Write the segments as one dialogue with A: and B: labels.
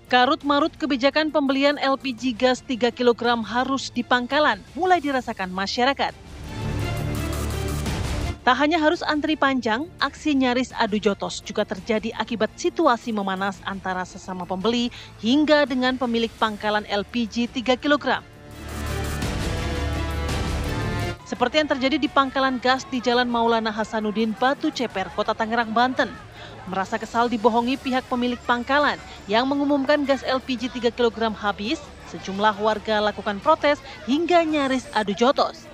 A: Karut-marut kebijakan pembelian LPG gas 3 kg harus di pangkalan mulai dirasakan masyarakat. Tak hanya harus antri panjang, aksi nyaris adu jotos juga terjadi akibat situasi memanas antara sesama pembeli hingga dengan pemilik pangkalan LPG 3 kg. Seperti yang terjadi di pangkalan gas di Jalan Maulana Hasanuddin, Batu Ceper, Kota Tangerang, Banten. Merasa kesal dibohongi pihak pemilik pangkalan yang mengumumkan gas LPG 3 kg habis, sejumlah warga lakukan protes hingga nyaris adu jotos.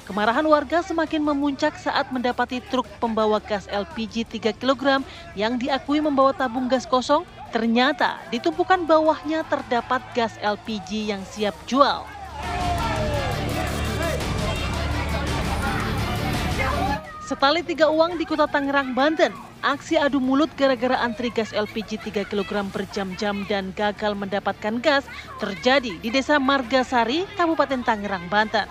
A: Kemarahan warga semakin memuncak saat mendapati truk pembawa gas LPG 3 kg yang diakui membawa tabung gas kosong, ternyata di tumpukan bawahnya terdapat gas LPG yang siap jual. Setali tiga uang di Kota Tangerang, Banten, aksi adu mulut gara-gara antri gas LPG 3 kg berjam-jam dan gagal mendapatkan gas terjadi di Desa Margasari, Kabupaten Tangerang, Banten.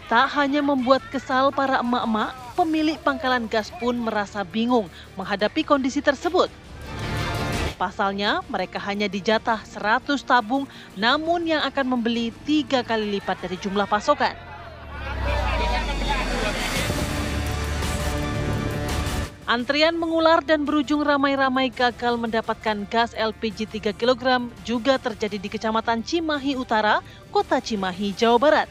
A: Tak hanya membuat kesal para emak-emak, pemilik pangkalan gas pun merasa bingung menghadapi kondisi tersebut. Pasalnya, mereka hanya dijatah 100 tabung, namun yang akan membeli 3 kali lipat dari jumlah pasokan. Antrian mengular dan berujung ramai-ramai gagal mendapatkan gas LPG 3 kg juga terjadi di Kecamatan Cimahi Utara, Kota Cimahi, Jawa Barat.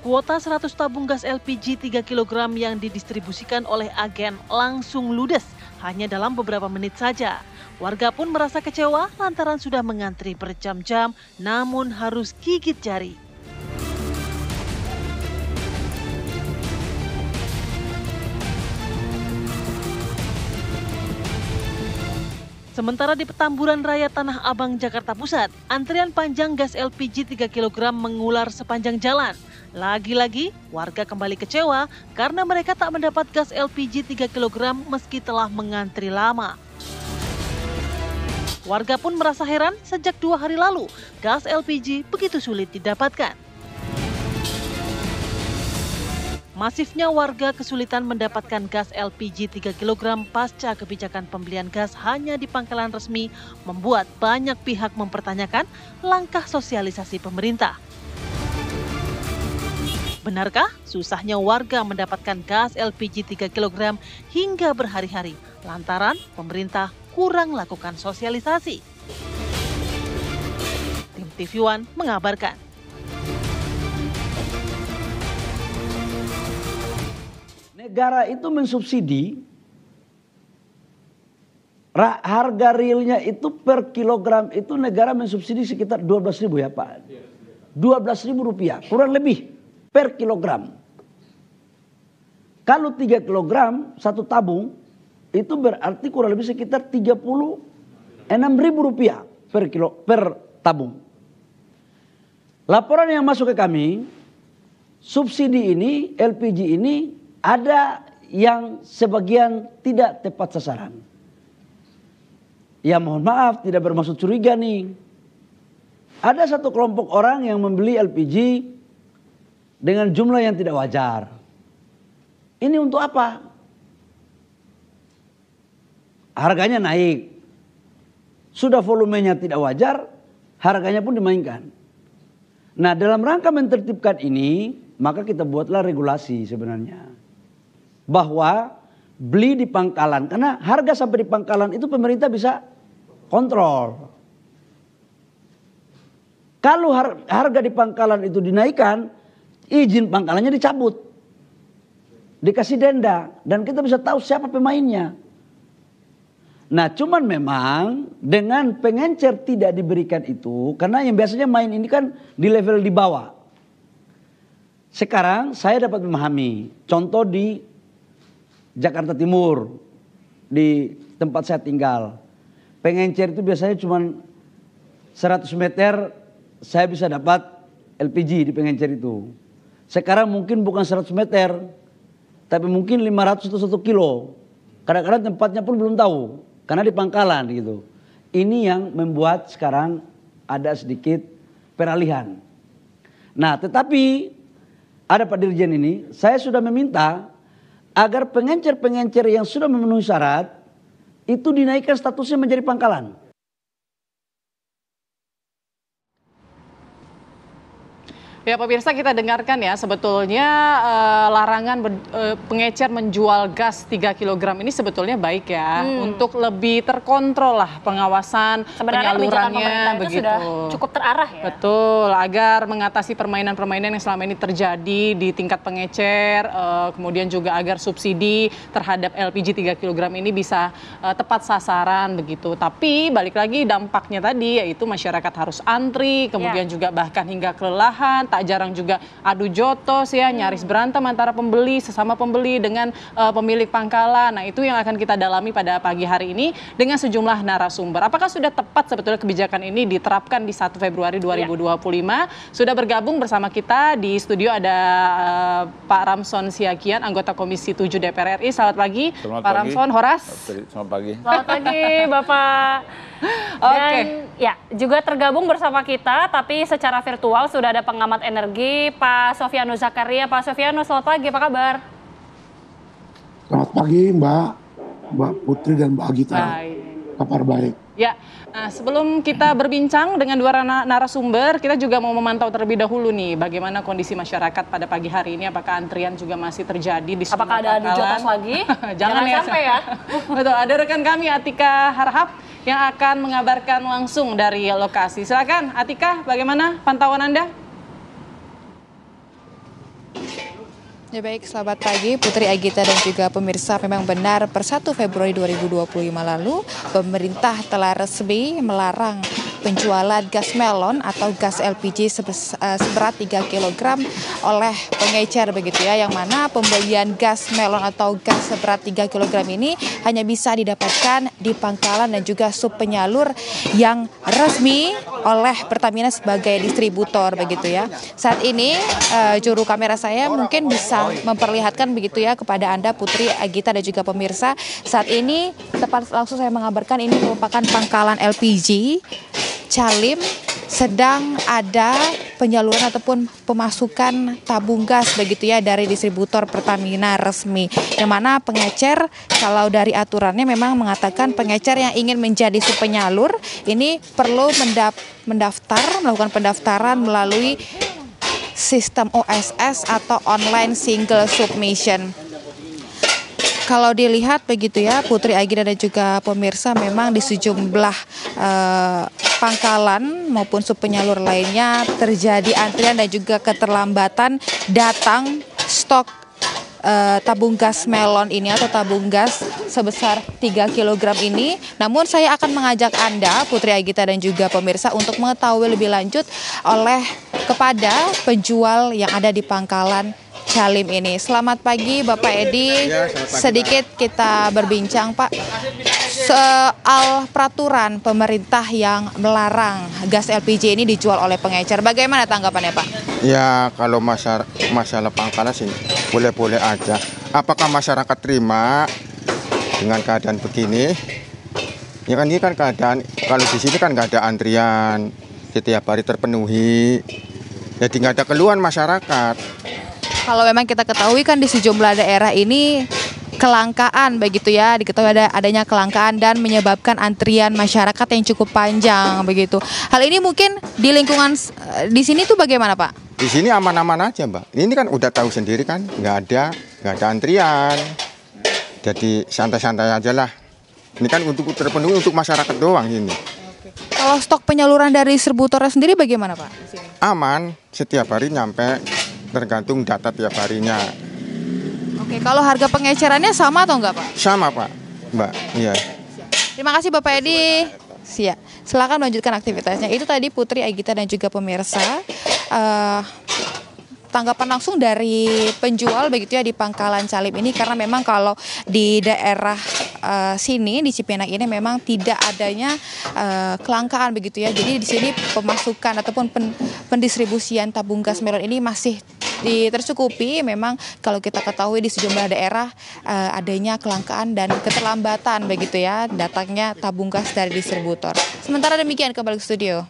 A: Kuota 100 tabung gas LPG 3 kg yang didistribusikan oleh agen langsung ludes hanya dalam beberapa menit saja. Warga pun merasa kecewa lantaran sudah mengantri berjam-jam namun harus gigit jari. Sementara di Petamburan Raya Tanah Abang, Jakarta Pusat, antrian panjang gas LPG 3 kg mengular sepanjang jalan. Lagi-lagi, warga kembali kecewa karena mereka tak mendapat gas LPG 3 kg meski telah mengantri lama. Warga pun merasa heran sejak 2 hari lalu, gas LPG begitu sulit didapatkan. Masifnya warga kesulitan mendapatkan gas LPG 3 kg pasca kebijakan pembelian gas hanya di pangkalan resmi membuat banyak pihak mempertanyakan langkah sosialisasi pemerintah. Benarkah susahnya warga mendapatkan gas LPG 3 kg hingga berhari-hari lantaran pemerintah kurang lakukan sosialisasi? Tim TV One mengabarkan.
B: Negara itu mensubsidi harga realnya itu per kilogram itu negara mensubsidi sekitar 12.000 ya Pak. 12.000 rupiah kurang lebih per kilogram. Kalau 3 kilogram satu tabung itu berarti kurang lebih sekitar 36.000 rupiah per tabung. Laporan yang masuk ke kami, subsidi ini LPG ini ada yang sebagian tidak tepat sasaran. Ya mohon maaf tidak bermaksud curiga nih. Ada satu kelompok orang yang membeli LPG dengan jumlah yang tidak wajar. Ini untuk apa? Harganya naik. Sudah volumenya tidak wajar, harganya pun dimainkan. Nah dalam rangka mentertibkan ini, maka kita buatlah regulasi sebenarnya. Bahwa beli di pangkalan, karena harga sampai di pangkalan itu pemerintah bisa kontrol. Kalau harga di pangkalan itu dinaikkan, izin pangkalannya dicabut. Dikasih denda, dan kita bisa tahu siapa pemainnya. Nah cuman memang dengan pengencer tidak diberikan itu, karena yang biasanya main ini kan di level di bawah. Sekarang saya dapat memahami, contoh di Jakarta Timur, di tempat saya tinggal. Pengencer itu biasanya cuma 100 meter saya bisa dapat LPG di pengencer itu. Sekarang mungkin bukan 100 meter, tapi mungkin 500 atau 1 kilo. Kadang-kadang tempatnya pun belum tahu, karena di pangkalan gitu. Ini yang membuat sekarang ada sedikit peralihan. Nah tetapi ada Pak Dirjen ini, saya sudah meminta agar pengencer-pengencer yang sudah memenuhi syarat itu dinaikkan statusnya menjadi pangkalan.
C: Ya pemirsa, kita dengarkan ya, sebetulnya larangan pengecer menjual gas 3 kg ini sebetulnya baik ya, untuk lebih terkontrol lah pengawasan penyalurannya begitu.
D: Sudah cukup terarah ya.
C: Betul, agar mengatasi permainan-permainan yang selama ini terjadi di tingkat pengecer, kemudian juga agar subsidi terhadap LPG 3 kg ini bisa tepat sasaran begitu. Tapi balik lagi dampaknya tadi yaitu masyarakat harus antri, kemudian juga bahkan hingga kelelahan. Tak jarang juga adu jotos ya, nyaris berantem antara sesama pembeli dengan pemilik pangkalan. Nah itu yang akan kita dalami pada pagi hari ini dengan sejumlah narasumber. Apakah sudah tepat sebetulnya kebijakan ini diterapkan di 1 Februari 2025? Sudah bergabung bersama kita di studio ada Pak Ramson Siakian, anggota Komisi 7 DPR RI. Selamat pagi, Pak Ramson. Horas.
E: Selamat pagi.
D: Selamat pagi, Bapak. Dan ya juga tergabung bersama kita tapi secara virtual sudah ada pengamat energi Pak Sofianus Zakaria. Pak Sofianus, selamat pagi, apa kabar?
E: Selamat pagi Mbak Putri dan Mbak Agita. Kabar baik.
C: Ya, nah sebelum kita berbincang dengan dua narasumber, kita juga mau memantau terlebih dahulu nih bagaimana kondisi masyarakat pada pagi hari ini. Apakah antrian juga masih terjadi di sejumlah
D: Apakah ada adu jotos lagi?
C: Jangan ya. Sampai ya. Betul, ada rekan kami Atika Harhab yang akan mengabarkan langsung dari lokasi. Silakan Atika, bagaimana pantauan Anda?
F: Ya baik, selamat pagi Putri, Agita dan juga pemirsa. Memang benar per 1 Februari 2025 lalu pemerintah telah resmi melarang penjualan gas melon atau gas LPG seberat 3 kg oleh pengecer begitu ya, yang mana pembelian gas melon atau gas seberat 3 kg ini hanya bisa didapatkan di pangkalan dan juga sub penyalur yang resmi oleh Pertamina sebagai distributor begitu ya. Saat ini juru kamera saya mungkin bisa memperlihatkan begitu ya kepada Anda Putri, Agita dan juga pemirsa. Saat ini tepat langsung saya mengabarkan ini merupakan pangkalan LPG Calim, sedang ada penyaluran ataupun pemasukan tabung gas begitu ya dari distributor Pertamina resmi. Yang mana pengecer kalau dari aturannya memang mengatakan pengecer yang ingin menjadi subpenyalur ini perlu melakukan pendaftaran melalui sistem OSS atau online single submission. Kalau dilihat begitu ya Putri, Agita dan juga pemirsa, memang di sejumlah pangkalan maupun subpenyalur lainnya terjadi antrian dan juga keterlambatan datang stok tabung gas melon ini atau tabung gas sebesar 3 kg ini. Namun saya akan mengajak Anda Putri, Agita dan juga pemirsa untuk mengetahui lebih lanjut kepada penjual yang ada di pangkalan Calim ini. Selamat pagi Bapak Edi.
E: Ya, pagi,
F: sedikit kita berbincang Pak soal peraturan pemerintah yang melarang gas LPG ini dijual oleh pengecer. Bagaimana tanggapannya Pak?
E: Ya kalau masalah pangkalan sih boleh-boleh aja. Apakah masyarakat terima dengan keadaan begini? Ya kan ini kan keadaan, kalau di sini kan nggak ada antrian, setiap hari terpenuhi. Jadi nggak ada keluhan masyarakat.
F: Kalau memang kita ketahui kan di sejumlah daerah ini kelangkaan begitu ya, diketahui adanya kelangkaan dan menyebabkan antrian masyarakat yang cukup panjang begitu. Hal ini mungkin di lingkungan di sini tuh bagaimana Pak?
E: Di sini aman-aman aja Mbak. Ini kan udah tahu sendiri kan, nggak ada antrian. Jadi santai-santai aja lah. Ini kan untuk terpenuhi untuk masyarakat doang ini.
F: Kalau stok penyaluran dari distributornya sendiri bagaimana Pak? Di sini?
E: Aman, setiap hari nyampe. Tergantung data tiap harinya.
F: Oke, kalau harga pengecerannya sama atau enggak Pak?
E: Sama Pak, Mbak. Iya.
F: Terima kasih Bapak Edi. Siap. Silakan melanjutkan aktivitasnya. Itu tadi Putri, Agita dan juga pemirsa. Tanggapan langsung dari penjual begitu ya di pangkalan Calim ini, karena memang kalau di daerah sini di Cipinang ini memang tidak adanya kelangkaan begitu ya. Jadi di sini pemasukan ataupun pendistribusian tabung gas melon ini masih tercukupi. Memang kalau kita ketahui di sejumlah daerah adanya kelangkaan dan keterlambatan begitu ya datangnya tabung gas dari distributor. Sementara demikian kembali ke studio.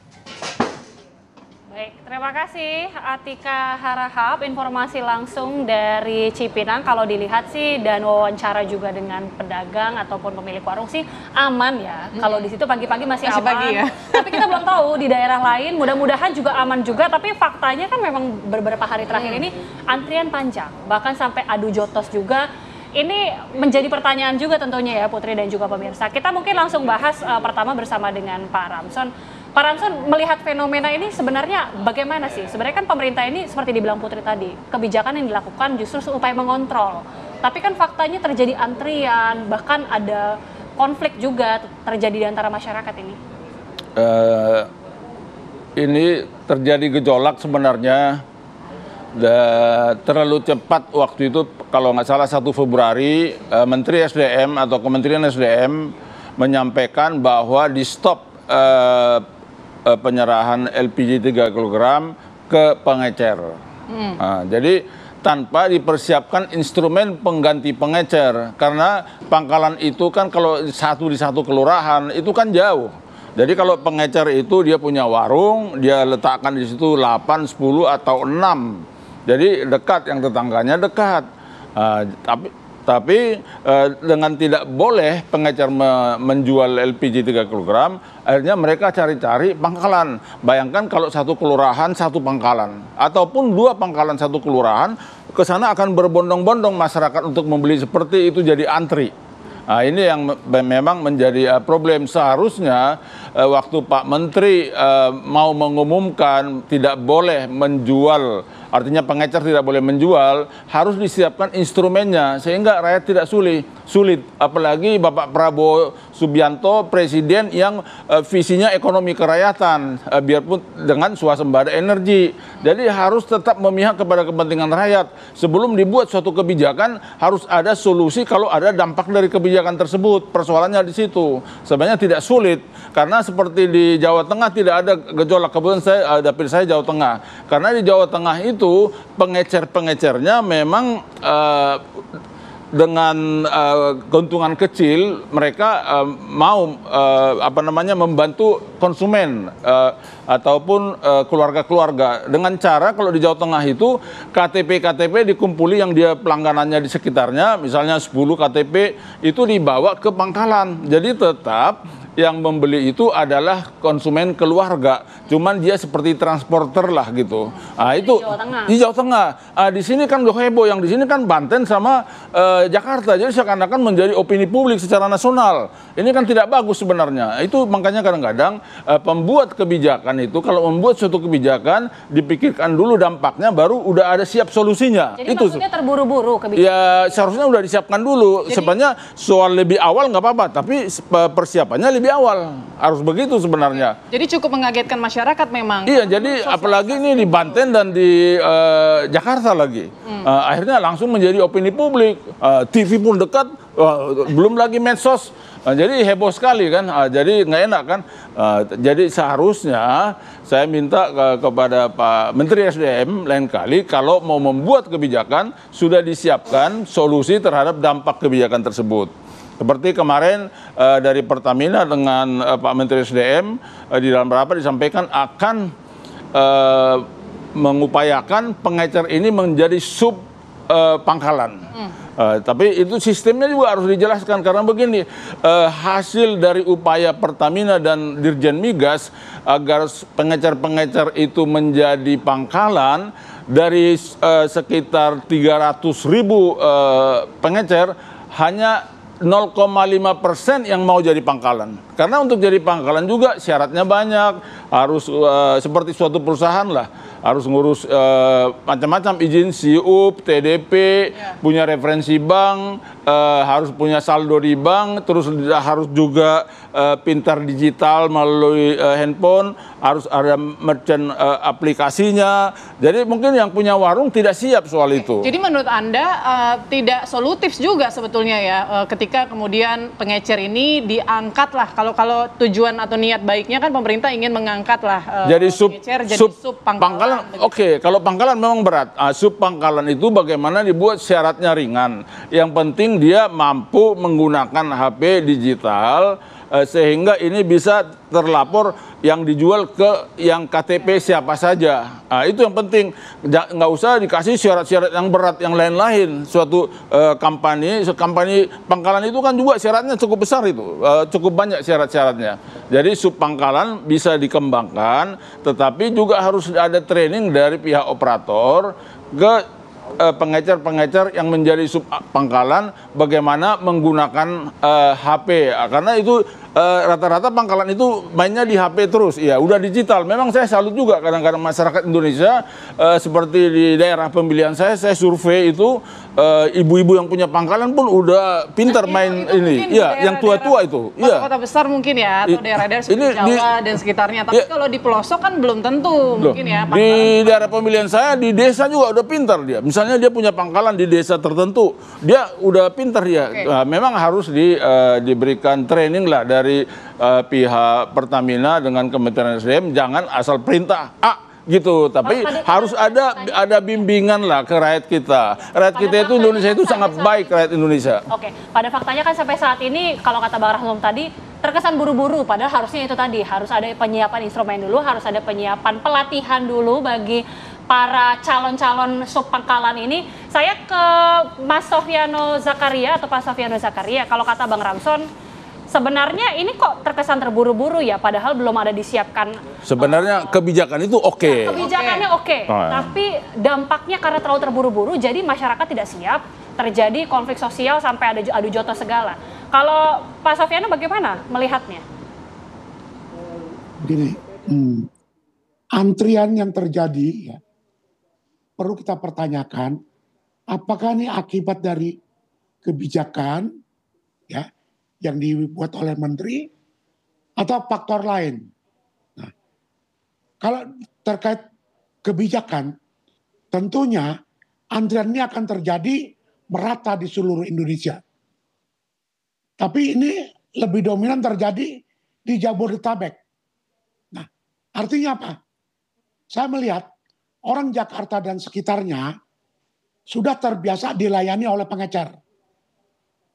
D: Baik. Terima kasih Atika Harahap, informasi langsung dari Cipinang. Kalau dilihat sih dan wawancara juga dengan pedagang ataupun pemilik warung sih aman ya. Kalau di situ pagi-pagi masih aman.
C: Pagi ya.
D: Tapi kita belum tahu di daerah lain, mudah-mudahan juga aman juga. Tapi faktanya kan memang beberapa hari terakhir ini antrian panjang, bahkan sampai adu jotos juga. Ini menjadi pertanyaan juga tentunya ya Putri dan juga pemirsa. Kita mungkin langsung bahas pertama bersama dengan Pak Ramson. Pak Ramson, melihat fenomena ini sebenarnya bagaimana sih? Sebenarnya kan pemerintah ini seperti dibilang Putri tadi, kebijakan yang dilakukan justru upaya mengontrol. Tapi kan faktanya terjadi antrian, bahkan ada konflik juga terjadi di antara masyarakat ini.
G: Ini terjadi gejolak sebenarnya. Terlalu cepat waktu itu, kalau nggak salah 1 Februari, Menteri SDM atau Kementerian SDM menyampaikan bahwa di stop penyerahan LPG 3 kg ke pengecer. Nah, jadi tanpa dipersiapkan instrumen pengganti pengecer, karena pangkalan itu kan kalau di satu kelurahan itu kan jauh. Jadi kalau pengecer itu dia punya warung, dia letakkan di situ 8, 10 atau 6. Jadi dekat, yang tetangganya dekat. Tapi dengan tidak boleh pengecer menjual LPG 3 kg, akhirnya mereka cari-cari pangkalan. Bayangkan kalau 1 kelurahan 1 pangkalan, ataupun 2 pangkalan 1 kelurahan, ke sana akan berbondong-bondong masyarakat untuk membeli, seperti itu jadi antri. Nah, ini yang memang menjadi problem. Seharusnya waktu Pak Menteri mau mengumumkan tidak boleh menjual, artinya pengecer tidak boleh menjual, harus disiapkan instrumennya sehingga rakyat tidak sulit. Apalagi Bapak Prabowo Subianto, presiden yang visinya ekonomi kerakyatan, biarpun dengan swasembada energi. Jadi harus tetap memihak kepada kepentingan rakyat. Sebelum dibuat suatu kebijakan harus ada solusi kalau ada dampak dari kebijakan tersebut. Persoalannya di situ. Sebenarnya tidak sulit, karena seperti di Jawa Tengah tidak ada gejolak. Kebetulan dapil saya Jawa Tengah. Karena di Jawa Tengah itu pengecer-pengecernya memang dengan keuntungan kecil, mereka mau membantu konsumen ataupun keluarga-keluarga dengan cara, kalau di Jawa Tengah itu KTP dikumpuli yang dia pelangganannya di sekitarnya, misalnya 10 KTP itu dibawa ke pangkalan. Jadi tetap yang membeli itu adalah konsumen keluarga, cuman dia seperti transporter lah gitu. Nah, itu di Jawa Tengah. Di sini kan udah heboh, yang di sini kan Banten sama Jakarta, jadi seakan-akan menjadi opini publik secara nasional. Ini kan tidak bagus sebenarnya. Itu makanya kadang-kadang pembuat kebijakan itu kalau membuat suatu kebijakan dipikirkan dulu dampaknya, baru udah ada siap solusinya.
D: Jadi
G: itu
D: maksudnya terburu-buru kebijakan?
G: Ya seharusnya udah disiapkan dulu. Sebenarnya soal lebih awal nggak apa-apa, tapi persiapannya lebih awal, harus begitu sebenarnya.
C: Jadi cukup mengagetkan masyarakat memang.
G: Iya, jadi apalagi ini di Banten dan di Jakarta lagi. Akhirnya langsung menjadi opini publik. TV pun dekat, belum lagi medsos. Jadi heboh sekali kan. Jadi nggak enak kan. Jadi seharusnya saya minta kepada Pak Menteri SDM lain kali kalau mau membuat kebijakan sudah disiapkan solusi terhadap dampak kebijakan tersebut. Seperti kemarin dari Pertamina dengan Pak Menteri SDM di dalam rapat disampaikan akan mengupayakan pengecer ini menjadi sub pangkalan. Tapi itu sistemnya juga harus dijelaskan, karena begini, hasil dari upaya Pertamina dan Dirjen Migas agar pengecer-pengecer itu menjadi pangkalan, dari sekitar 300.000 pengecer hanya 0,5% yang mau jadi pangkalan. Karena untuk jadi pangkalan juga syaratnya banyak, harus seperti suatu perusahaan lah, harus ngurus macam-macam, izin SIUP, TDP, punya referensi bank, harus punya saldo di bank, terus harus juga pintar digital melalui handphone, harus ada merchant aplikasinya. Jadi mungkin yang punya warung tidak siap soal itu.
C: Jadi menurut Anda tidak solutif juga sebetulnya ya ketika kemudian pengecer ini diangkat lah, kalau tujuan atau niat baiknya kan pemerintah ingin mengangkat lah
G: jadi
C: pengecer jadi sub pangkalan.
G: Oke, kalau pangkalan memang berat. Sub pangkalan itu bagaimana dibuat syaratnya ringan. Yang penting dia mampu menggunakan HP digital, sehingga ini bisa terlapor yang dijual ke yang KTP siapa saja. Nah, itu yang penting. Nggak usah dikasih syarat-syarat yang berat yang lain-lain. Suatu kampanye pangkalan itu kan juga syaratnya cukup besar itu, cukup banyak syarat-syaratnya. Jadi sub pangkalan bisa dikembangkan, tetapi juga harus ada training dari pihak operator ke pengecer-pengecer yang menjadi sub pangkalan bagaimana menggunakan HP, karena itu rata-rata pangkalan itu mainnya di HP terus. Ya udah digital. Memang saya salut juga kadang-kadang masyarakat Indonesia, seperti di daerah pemilihan saya survei itu ibu-ibu yang punya pangkalan pun udah pintar main ini. Iya, yang tua-tua itu.
C: Kota-kota besar mungkin ya, atau daerah-daerah seperti Jawa dan sekitarnya. Tapi kalau di pelosok kan belum tentu mungkin ya.
G: Di daerah pemilihan saya di desa juga udah pintar dia. Misalnya dia punya pangkalan di desa tertentu, dia udah pintar dia. Nah, memang harus diberikan training lah dari pihak Pertamina dengan Kementerian SDM, jangan asal perintah gitu, tapi harus ada bimbingan lah ke rakyat kita. Rakyat kita itu Indonesia itu sangat baik, rakyat Indonesia.
D: Oke, pada faktanya kan sampai saat ini kalau kata Bang Rasmum tadi terkesan buru-buru, padahal harusnya itu tadi harus ada penyiapan instrumen dulu, harus ada penyiapan pelatihan dulu bagi para calon-calon sub pangkalan ini. Saya ke Mas Sofiano Zakaria atau Pak Sofiano Zakaria, kalau kata Bang Ramson, sebenarnya ini kok terkesan terburu-buru ya, padahal belum ada disiapkan.
G: Sebenarnya kebijakan itu oke.
D: Kebijakannya oke, tapi dampaknya karena terlalu terburu-buru, jadi masyarakat tidak siap, terjadi konflik sosial sampai ada adu jotos segala. Kalau Pak Sofiano bagaimana melihatnya?
H: Begini, antrian yang terjadi ya, perlu kita pertanyakan, apakah ini akibat dari kebijakan ya yang dibuat oleh menteri atau faktor lain. Nah, kalau terkait kebijakan, tentunya antrian ini akan terjadi merata di seluruh Indonesia. Tapi ini lebih dominan terjadi di Jabodetabek. Nah, artinya apa? Saya melihat orang Jakarta dan sekitarnya sudah terbiasa dilayani oleh pengecer.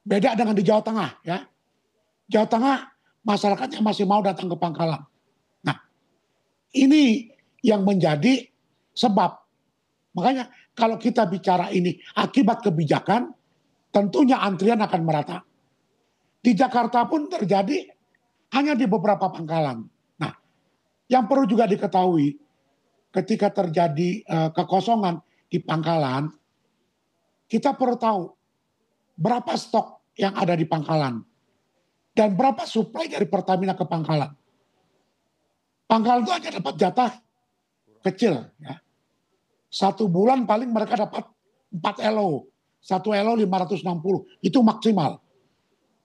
H: Beda dengan di Jawa Tengah ya. Jawa Tengah masyarakatnya masih mau datang ke pangkalan. Nah, ini yang menjadi sebab. Makanya kalau kita bicara ini akibat kebijakan, tentunya antrian akan merata. Di Jakarta pun terjadi hanya di beberapa pangkalan. Nah, yang perlu juga diketahui, ketika terjadi kekosongan di pangkalan, kita perlu tahu berapa stok yang ada di pangkalan dan berapa suplai dari Pertamina ke pangkalan. Pangkalan itu hanya dapat jatah kecil. Ya. 1 bulan paling mereka dapat 4 LO. 1 LO 560. Itu maksimal.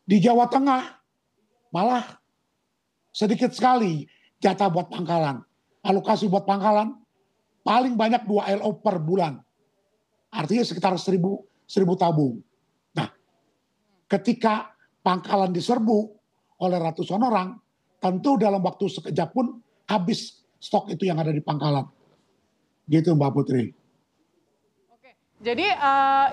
H: Di Jawa Tengah malah sedikit sekali jatah buat pangkalan. Alokasi buat pangkalan paling banyak 2 LO per bulan. Artinya sekitar 1.000 tabung. Nah, ketika pangkalan diserbu oleh ratusan orang, tentu dalam waktu sekejap pun habis stok itu yang ada di pangkalan. Gitu Mbak Putri.
C: Oke, jadi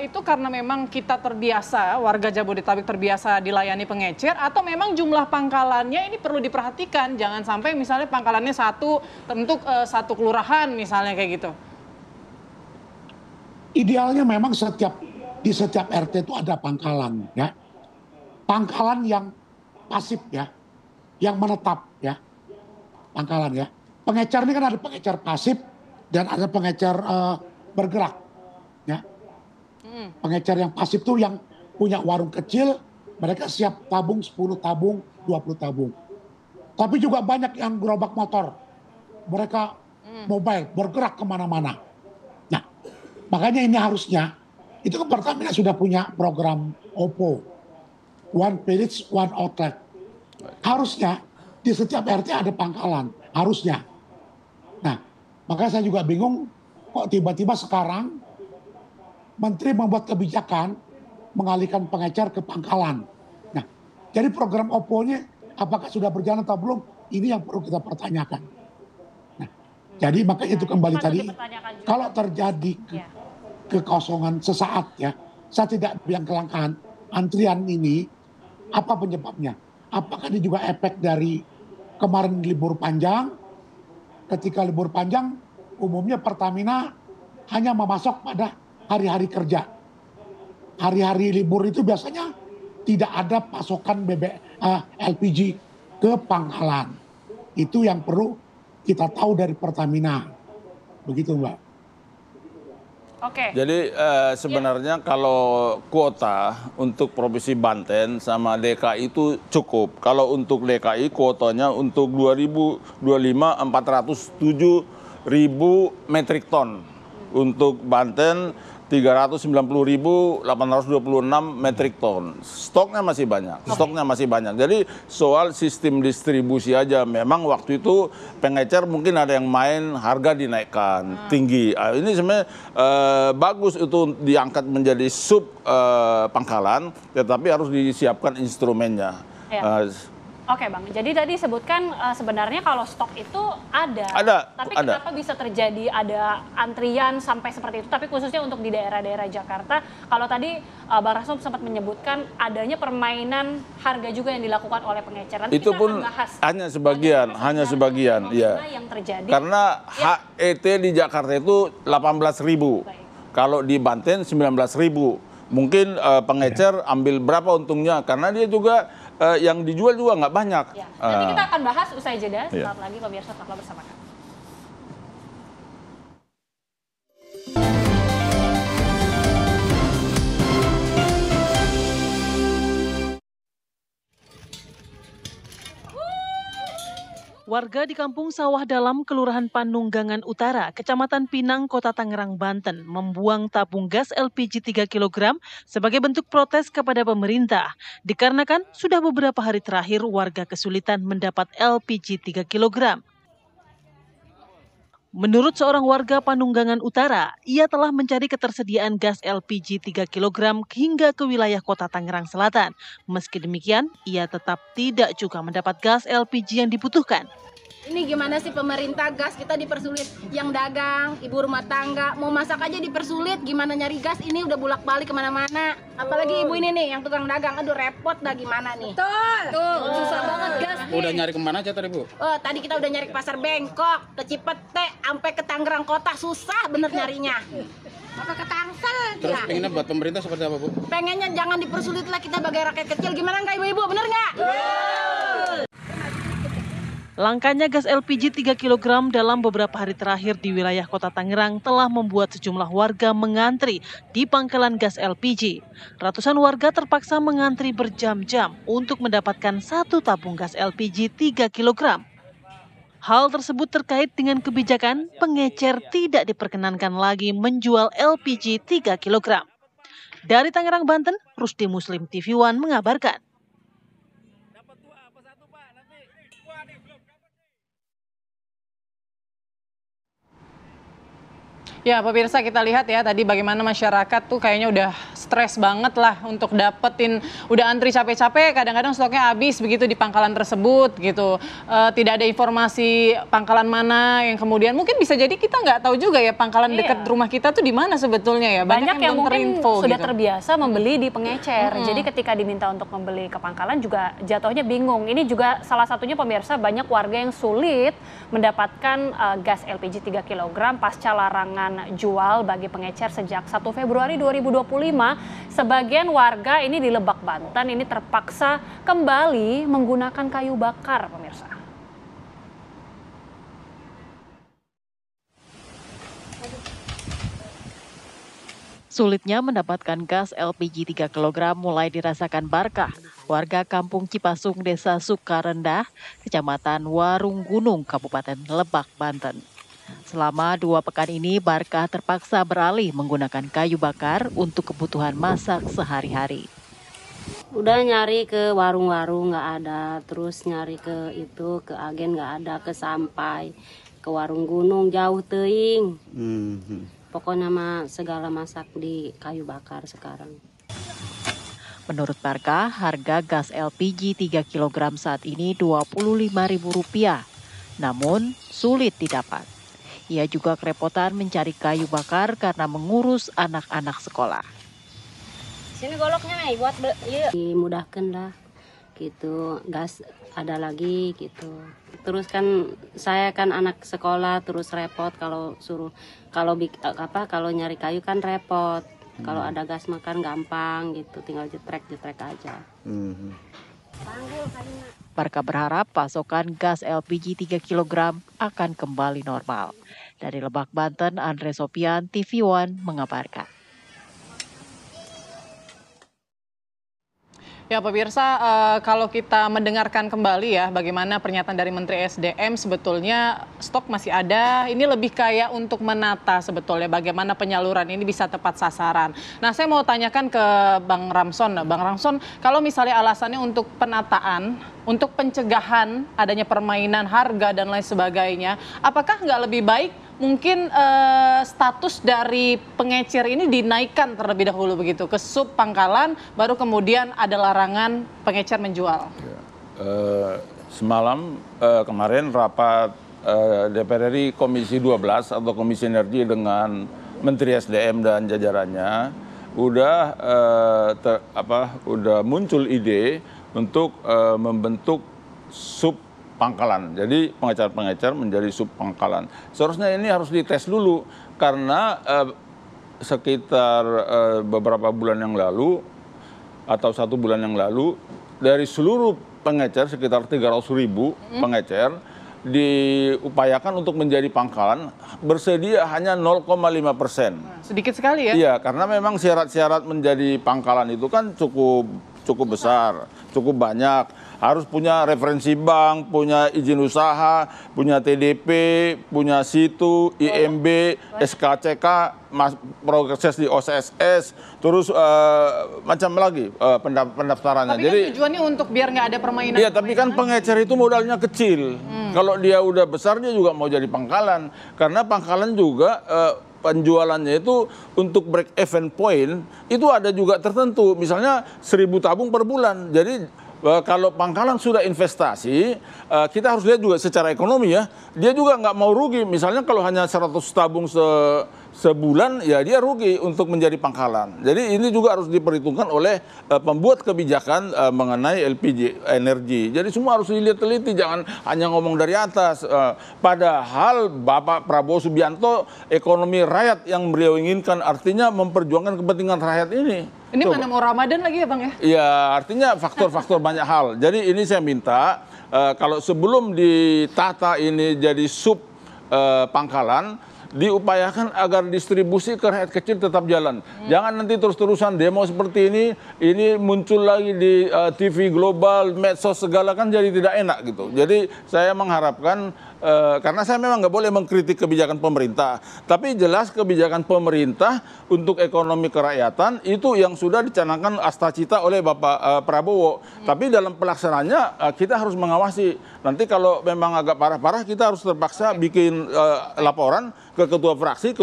C: itu karena memang kita terbiasa, warga Jabodetabek terbiasa dilayani pengecer, atau memang jumlah pangkalannya ini perlu diperhatikan, jangan sampai misalnya pangkalannya satu untuk satu kelurahan misalnya kayak gitu.
H: Idealnya memang di setiap RT itu ada pangkalan ya. Pangkalan yang pasif ya, yang menetap ya, pangkalan ya. Pengecer ini kan ada pengecer pasif dan ada pengecer bergerak ya. Pengecer yang pasif tuh yang punya warung kecil, mereka siap tabung 10 tabung, 20 tabung. Tapi juga banyak yang gerobak motor, mereka mobile, bergerak kemana-mana. Nah, makanya ini harusnya, itu kan Pertamina sudah punya program OPO. One village, one outlet. Harusnya di setiap RT ada pangkalan, harusnya. Nah, makanya saya juga bingung kok tiba-tiba sekarang Menteri membuat kebijakan mengalihkan pengecer ke pangkalan. Nah, jadi program OPO-nya apakah sudah berjalan atau belum? Ini yang perlu kita pertanyakan. Nah, jadi makanya itu kembali tadi, kalau terjadi kekosongan sesaat ya, saya tidak bilang kelangkaan, antrian ini apa penyebabnya? apakah ini juga efek dari kemarin libur panjang? Ketika libur panjang, umumnya Pertamina hanya memasok pada hari-hari kerja. Hari-hari libur itu biasanya tidak ada pasokan LPG ke pangkalan. Itu yang perlu kita tahu dari Pertamina. Begitu, Mbak.
D: Oke.
G: Jadi sebenarnya kalau kuota untuk Provinsi Banten sama DKI itu cukup. Kalau untuk DKI kuotanya untuk 2025 407.000 metrik ton. Untuk Banten 390.826 metrik ton. Stoknya masih banyak. Jadi soal sistem distribusi aja. Memang waktu itu pengecer mungkin ada yang main harga dinaikkan tinggi. Ini sebenarnya bagus itu diangkat menjadi sub pangkalan, tetapi harus disiapkan instrumennya.
D: Ya. Oke Bang, jadi tadi sebutkan sebenarnya kalau stok itu ada. Tapi kenapa bisa terjadi ada antrian sampai seperti itu? Tapi khususnya untuk di daerah-daerah Jakarta, kalau tadi Bang Rasno sempat menyebutkan adanya permainan harga juga yang dilakukan oleh pengecer. Nanti
G: itu pun hanya sebagian, ya.
D: Yang terjadi.
G: Karena HET di Jakarta itu 18.000, kalau di Banten 19.000. Mungkin pengecer ambil berapa untungnya? Karena dia juga yang dijual juga nggak banyak.
D: Ya. Nanti kita akan bahas usai jeda. Sesaat lagi pemirsa tetaplah bersama kami.
A: Warga di Kampung Sawah Dalam, Kelurahan Panunggangan Utara, Kecamatan Pinang, Kota Tangerang, Banten, membuang tabung gas LPG 3 kg sebagai bentuk protes kepada pemerintah. Dikarenakan sudah beberapa hari terakhir warga kesulitan mendapat LPG 3 kg. Menurut seorang warga Panunggangan Utara, ia telah mencari ketersediaan gas LPG 3 kg hingga ke wilayah Kota Tangerang Selatan. Meski demikian, ia tetap tidak juga mendapat gas LPG yang dibutuhkan.
I: Ini gimana sih pemerintah, gas kita dipersulit, yang dagang, ibu rumah tangga, mau masak aja dipersulit, gimana nyari gas ini udah bolak-balik kemana-mana. Apalagi ibu ini nih yang tukang dagang, aduh repot dah gimana nih. Tuh, susah banget gas nih.
J: Udah nyari kemana aja tadi Bu?
I: Oh, tadi kita udah nyari ke Pasar Bengkok, ke Cipete, sampai ke Tangerang Kota, susah bener nyarinya. Apa ke Tangsel?
J: Terus pengennya buat pemerintah seperti apa Bu?
I: Pengennya jangan dipersulit lah kita sebagai rakyat kecil, gimana nggak ibu-ibu, bener nggak?
A: Langkanya gas LPG 3 kg dalam beberapa hari terakhir di wilayah Kota Tangerang telah membuat sejumlah warga mengantri di pangkalan gas LPG. Ratusan warga terpaksa mengantri berjam-jam untuk mendapatkan satu tabung gas LPG 3 kg. Hal tersebut terkait dengan kebijakan pengecer tidak diperkenankan lagi menjual LPG 3 kg. Dari Tangerang, Banten, Rusdi Muslim TV One mengabarkan.
C: Ya, pemirsa kita lihat ya tadi bagaimana masyarakat tuh kayaknya udah stres banget lah untuk dapetin, udah antri capek-capek, kadang-kadang stoknya habis begitu di pangkalan tersebut gitu. Tidak ada informasi pangkalan mana yang kemudian mungkin bisa jadi kita nggak tahu juga ya pangkalan dekat rumah kita tuh di mana sebetulnya ya.
D: Banyak yang mungkin
C: terinfo,
D: sudah
C: gitu.
D: terbiasa membeli di pengecer. Jadi ketika diminta untuk membeli ke pangkalan juga jatuhnya bingung. Ini juga salah satunya pemirsa banyak warga yang sulit mendapatkan gas LPG 3 kg pasca larangan jual bagi pengecer sejak 1 Februari 2025. Sebagian warga ini di Lebak, Banten ini terpaksa kembali menggunakan kayu bakar, pemirsa.
A: Sulitnya mendapatkan gas LPG 3 kg mulai dirasakan Barkah, warga Kampung Cipasung, Desa Sukarendah, Kecamatan Warung Gunung, Kabupaten Lebak, Banten. Selama 2 pekan ini, Barkah terpaksa beralih menggunakan kayu bakar untuk kebutuhan masak sehari-hari.
K: Udah nyari ke warung-warung nggak ada, terus nyari ke agen nggak ada, ke sampai ke Warung Gunung jauh teuing. Pokoknya mah segala masak di kayu bakar sekarang.
A: Menurut Barkah, harga gas LPG 3 kg saat ini Rp25.000, namun sulit didapat. Ia juga kerepotan mencari kayu bakar karena mengurus anak-anak sekolah.
K: Sini goloknya nih buat dimudahkan lah. gitu, gas ada lagi gitu. Terus kan saya kan anak sekolah, terus repot kalau kalau nyari kayu kan repot. Kalau ada gas makan gampang gitu, tinggal jetrek aja.
A: Warga berharap pasokan gas LPG 3 kg akan kembali normal. Dari Lebak, Banten, Andre Sopian, TV One mengabarkan.
C: Ya pemirsa, kalau kita mendengarkan kembali ya bagaimana pernyataan dari Menteri SDM, sebetulnya stok masih ada. Ini lebih kayak untuk menata sebetulnya bagaimana penyaluran ini bisa tepat sasaran. Nah, saya mau tanyakan ke Bang Ramson. Bang Ramson, kalau misalnya alasannya untuk penataan, untuk pencegahan adanya permainan harga dan lain sebagainya, apakah nggak lebih baik mungkin status dari pengecer ini dinaikkan terlebih dahulu begitu ke sub pangkalan, baru kemudian ada larangan pengecer menjual?
G: Semalam kemarin rapat DPR RI Komisi 12 atau Komisi Energi dengan Menteri SDM dan jajarannya udah muncul ide untuk membentuk sub pangkalan. Jadi pengecer-pengecer menjadi sub pangkalan. Seharusnya ini harus dites dulu karena sekitar beberapa bulan yang lalu atau 1 bulan yang lalu dari seluruh pengecer sekitar 300.000 pengecer diupayakan untuk menjadi pangkalan, bersedia hanya 0,5%.
C: Sedikit sekali ya?
G: Iya, karena memang syarat-syarat menjadi pangkalan itu kan cukup besar, cukup banyak. Harus punya referensi bank, punya izin usaha, punya TDP, punya situ, IMB, SKCK, proses di OSS, terus macam lagi pendaftarannya.
C: Tapi jadi kan tujuannya untuk biar nggak ada permainan.
G: Iya, tapi kan pengecer itu modalnya kecil. Kalau dia udah besar dia juga mau jadi pangkalan. Karena pangkalan juga penjualannya itu untuk break even point itu ada juga tertentu. Misalnya 1.000 tabung per bulan. Jadi kalau pangkalan sudah investasi, kita harus lihat juga secara ekonomi ya. Dia juga nggak mau rugi. Misalnya kalau hanya 100 tabung sebulan, ya dia rugi untuk menjadi pangkalan. Jadi ini juga harus diperhitungkan oleh pembuat kebijakan mengenai LPG energi. Jadi semua harus dilihat teliti, jangan hanya ngomong dari atas. Padahal Bapak Prabowo Subianto ekonomi rakyat yang beliau inginkan, artinya memperjuangkan kepentingan rakyat ini.
C: Ini mana mau Ramadan lagi ya Bang ya?
G: Iya, artinya faktor-faktor banyak hal. Jadi ini saya minta kalau sebelum ditata ini jadi sub pangkalan, diupayakan agar distribusi ke rakyat kecil tetap jalan. Jangan nanti terus-terusan demo seperti ini muncul lagi di TV global, medsos segala, kan jadi tidak enak gitu. Jadi saya mengharapkan, karena saya memang nggak boleh mengkritik kebijakan pemerintah, tapi jelas kebijakan pemerintah untuk ekonomi kerakyatan itu yang sudah dicanangkan astacita oleh Bapak Prabowo. Tapi dalam pelaksanaannya kita harus mengawasi. Nanti kalau memang agak parah-parah kita harus terpaksa bikin laporan ke ketua fraksi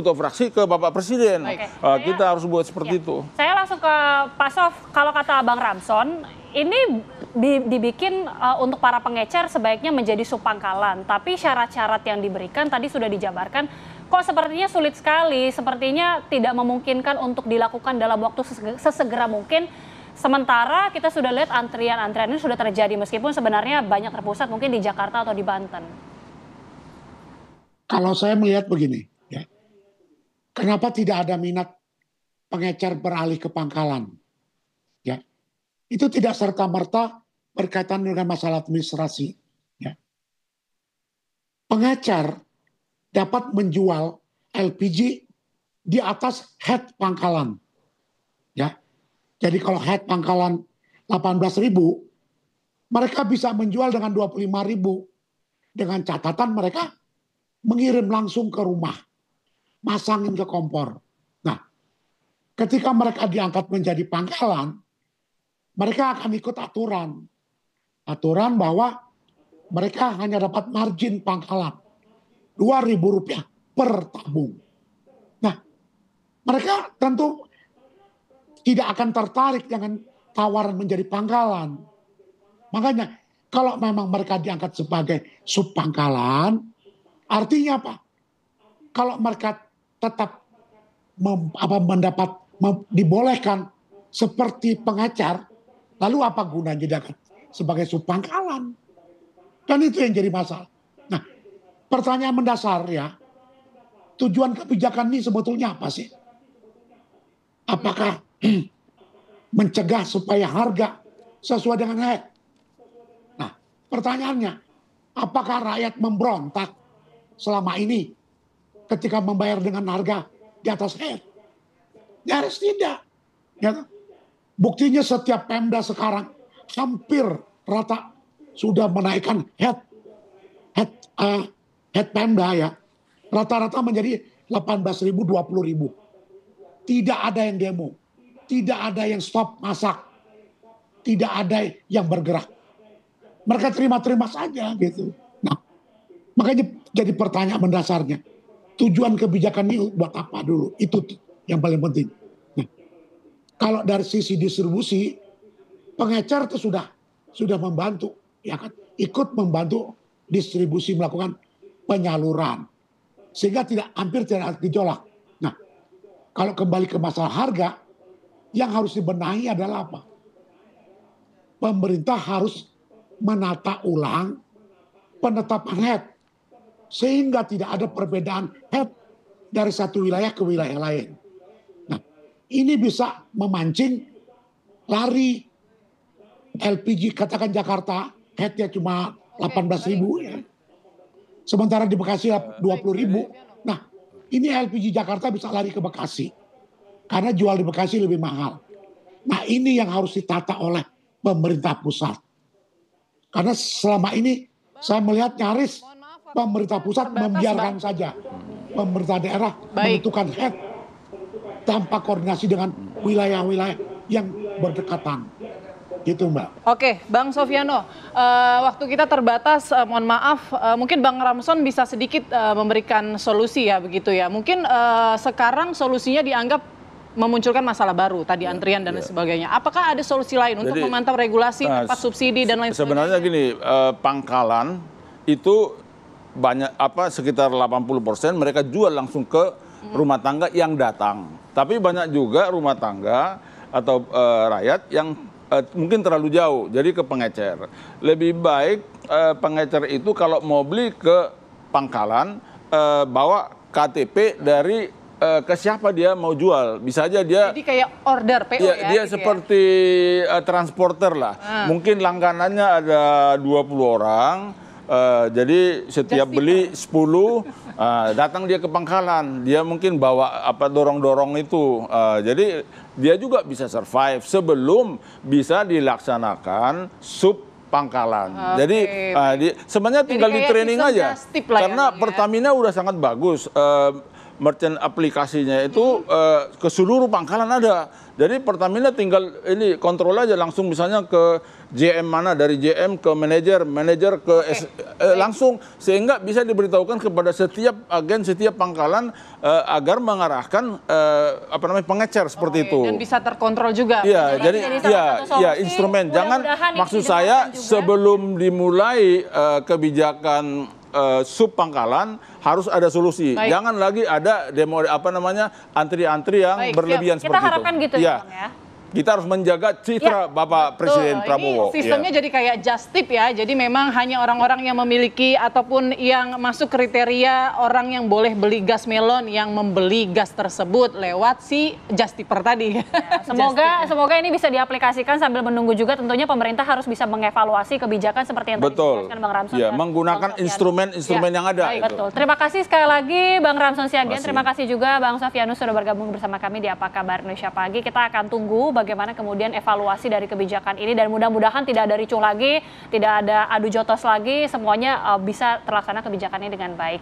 G: ke Bapak Presiden. Kita harus buat seperti itu.
D: Saya langsung ke Pak Sof, kalau kata Bang Ramson, ini dibikin untuk para pengecer sebaiknya menjadi subpangkalan, tapi syarat-syarat yang diberikan tadi sudah dijabarkan, kok sepertinya sulit sekali, sepertinya tidak memungkinkan untuk dilakukan dalam waktu sesegera mungkin. Sementara kita sudah lihat antrian-antrian ini sudah terjadi, meskipun sebenarnya banyak terpusat mungkin di Jakarta atau di Banten.
H: Kalau saya melihat begini, ya, kenapa tidak ada minat pengecer beralih ke pangkalan? Ya, itu tidak serta-merta berkaitan dengan masalah administrasi. Ya. Pengecer dapat menjual LPG di atas head pangkalan. Ya, jadi kalau head pangkalan 18.000, mereka bisa menjual dengan 25.000 dengan catatan mereka mengirim langsung ke rumah, masangin ke kompor. Nah, ketika mereka diangkat menjadi pangkalan, mereka akan ikut aturan. Aturan bahwa mereka hanya dapat margin pangkalan, Rp2.000 per tabung. Nah, mereka tentu tidak akan tertarik dengan tawaran menjadi pangkalan. Makanya, kalau memang mereka diangkat sebagai subpangkalan, artinya apa? Kalau mereka tetap dibolehkan seperti pengecer, lalu apa gunanya sebagai subpangkalan. Dan itu yang jadi masalah. Nah, pertanyaan mendasar ya, tujuan kebijakan ini sebetulnya apa sih? Apakah mencegah supaya harga sesuai dengan HET? Nah, pertanyaannya, apakah rakyat memberontak selama ini ketika membayar dengan harga di atas HET? Nyaris tidak. Ya. Buktinya setiap Pemda sekarang hampir rata sudah menaikkan head Pemda ya. Rata-rata menjadi 18.000, 20.000. Tidak ada yang demo. Tidak ada yang stop masak. Tidak ada yang bergerak. Mereka terima-terima saja gitu. Nah, makanya jadi pertanyaan mendasarnya. Tujuan kebijakan ini buat apa dulu? Itu yang paling penting. Nah, kalau dari sisi distribusi, pengecer itu sudah membantu, ya kan? Ikut membantu distribusi melakukan penyaluran. Sehingga hampir tidak ada gejolak. Nah, kalau kembali ke masalah harga, yang harus dibenahi adalah apa? Pemerintah harus menata ulang penetapan HET. Sehingga tidak ada perbedaan HET dari satu wilayah ke wilayah lain. Nah, ini bisa memancing lari LPG, katakan Jakarta, HET-nya cuma 18.000 ya. Sementara di Bekasi 20.000. Nah, ini LPG Jakarta bisa lari ke Bekasi. Karena jual di Bekasi lebih mahal. Nah, ini yang harus ditata oleh pemerintah pusat. Karena selama ini saya melihat nyaris pemerintah pusat membiarkan saja pemerintah daerah menentukan HET tanpa koordinasi dengan wilayah-wilayah yang berdekatan. Gitu Mbak.
C: Oke, Bang Sofyano, waktu kita terbatas, mohon maaf, mungkin Bang Ramson bisa sedikit memberikan solusi ya begitu ya. Mungkin sekarang solusinya dianggap memunculkan masalah baru, tadi antrian dan sebagainya. Apakah ada solusi lain untuk memantau regulasi, tempat subsidi dan lain sebagainya?
G: Sebenarnya gini, pangkalan itu banyak sekitar 80% mereka jual langsung ke rumah tangga yang datang. Tapi banyak juga rumah tangga atau rakyat yang mungkin terlalu jauh, jadi ke pengecer. Lebih baik pengecer itu kalau mau beli ke pangkalan, bawa KTP dari ke siapa dia mau jual. Bisa aja dia...
C: Jadi kayak order PO ya?
G: Dia
C: gitu
G: seperti transporter lah. Mungkin langganannya ada 20 orang, jadi setiap beli 10, datang dia ke pangkalan. Dia mungkin bawa dorong-dorong itu. Jadi dia juga bisa survive sebelum bisa dilaksanakan sub pangkalan. Jadi sebenarnya tinggal di training aja. Karena Pertamina udah sangat bagus. Merchant aplikasinya itu ke seluruh pangkalan ada. Jadi Pertamina tinggal ini kontrol aja langsung misalnya ke JM mana, dari JM ke manajer ke langsung, sehingga bisa diberitahukan kepada setiap agen, setiap pangkalan agar mengarahkan pengecer seperti itu.
C: Dan bisa terkontrol juga.
G: Iya, jadi instrumen. Jangan, maksud saya sebelum dimulai kebijakan sub pangkalan harus ada solusi. Jangan lagi ada demo antri-antri yang berlebihan seperti itu.
D: Kita harapkan gitu ya, Bang ya.
G: Kita harus menjaga citra Bapak Presiden Prabowo.
C: Ini sistemnya jadi kayak just tip ya. Jadi memang hanya orang-orang yang memiliki ataupun yang masuk kriteria orang yang boleh beli gas melon yang membeli gas tersebut lewat si just tipper tadi.
D: Ya, semoga ini bisa diaplikasikan sambil menunggu juga tentunya pemerintah harus bisa mengevaluasi kebijakan seperti yang tadi dijelaskan Bang Ramson.
G: Ya, menggunakan instrumen-instrumen yang ada.
D: Betul. Terima kasih sekali lagi Bang Ramson Siagian. Terima kasih juga Bang Sofyanus sudah bergabung bersama kami di Apa Kabar Indonesia Pagi. Kita akan tunggu bagaimana kemudian evaluasi dari kebijakan ini dan mudah-mudahan tidak ada ricuh lagi, tidak ada adu jotos lagi, semuanya bisa terlaksana kebijakan ini dengan baik.